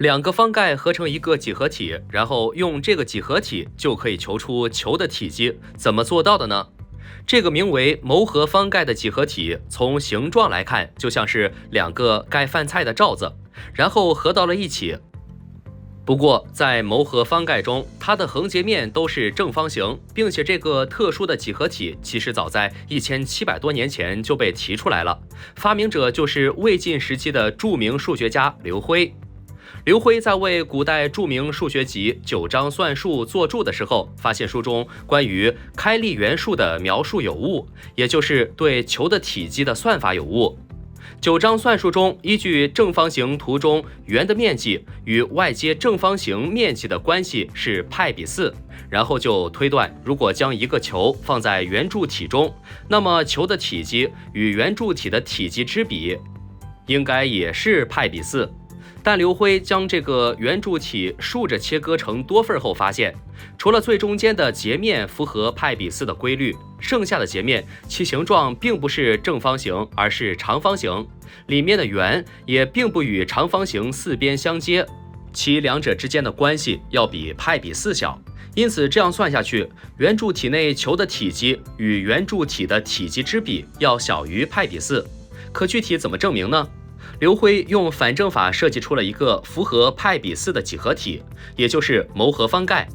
两个方盖合成一个几何体，然后用这个几何体就可以求出球的体积，怎么做到的呢？这个名为谋合方盖的几何体，从形状来看就像是两个盖饭菜的罩子，然后合到了一起。不过在谋合方盖中，它的横截面都是正方形，并且这个特殊的几何体其实早在1700多年前就被提出来了，发明者就是魏晋时期的著名数学家刘辉。刘辉在为古代著名数学集《九章算术》作注的时候，发现书中关于开立元数的描述有误，也就是对球的体积的算法有误。九章算术中，依据正方形图中圆的面积与外接正方形面积的关系是派比4，然后就推断，如果将一个球放在圆柱体中，那么球的体积与圆柱体的体积之比应该也是派比4。但刘辉将这个圆柱体竖着切割成多份后发现，除了最中间的截面符合派比4的规律，剩下的截面其形状并不是正方形，而是长方形，里面的圆也并不与长方形四边相接，其两者之间的关系要比派比4小。因此这样算下去，圆柱体内球的体积与圆柱体的体积之比要小于派比4。可具体怎么证明呢？刘辉用反证法设计出了一个符合派比4的几何体，也就是谋合方盖。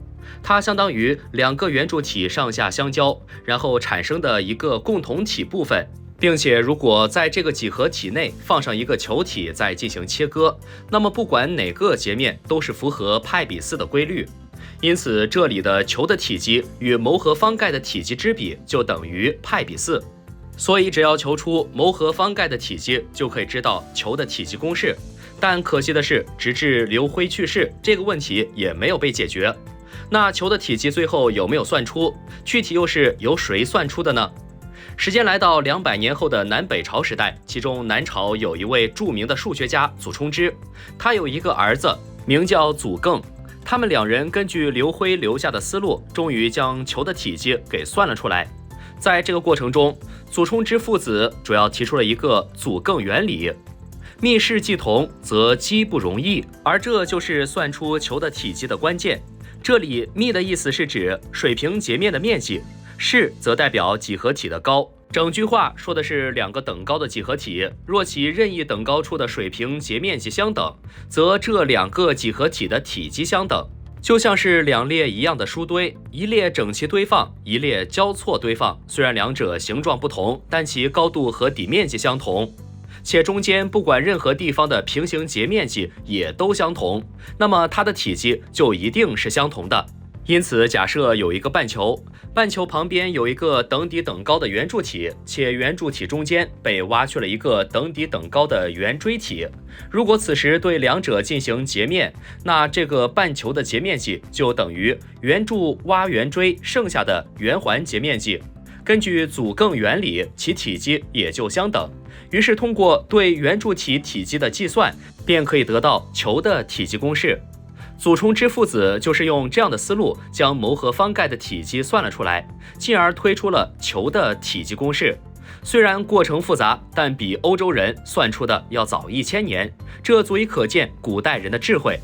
它相当于两个圆柱体上下相交，然后产生的一个共同体部分，并且如果在这个几何体内放上一个球体再进行切割，那么不管哪个截面都是符合派比4的规律。因此这里的球的体积与谋合方盖的体积之比就等于派比4。所以只要求出谋合方盖的体积，就可以知道球的体积公式。但可惜的是，直至刘辉去世，这个问题也没有被解决。那球的体积最后有没有算出？具体又是由谁算出的呢？时间来到200年后的南北朝时代，其中南朝有一位著名的数学家祖冲之，他有一个儿子名叫祖艮。他们两人根据刘辉留下的思路，终于将球的体积给算了出来。在这个过程中，祖冲之父子主要提出了一个祖艮原理：密室既同，则积不容易。而这就是算出球的体积的关键。这里密的意思是指水平截面的面积，室则代表几何体的高。整句话说的是两个等高的几何体，若其任意等高处的水平截面积相等，则这两个几何体的体积相等。就像是两列一样的书堆，一列整齐堆放，一列交错堆放，虽然两者形状不同，但其高度和底面积相同，且中间不管任何地方的平行截面积也都相同，那么它的体积就一定是相同的。因此假设有一个半球，半球旁边有一个等底等高的圆柱体，且圆柱体中间被挖去了一个等底等高的圆锥体。如果此时对两者进行截面，那这个半球的截面积就等于圆柱挖圆锥剩下的圆环截面积。根据祖艮原理，其体积也就相等。于是通过对圆柱体体积的计算，便可以得到球的体积公式。祖冲之父子就是用这样的思路将谋合方盖的体积算了出来，进而推出了球的体积公式。虽然过程复杂，但比欧洲人算出的要早1000年，这足以可见古代人的智慧。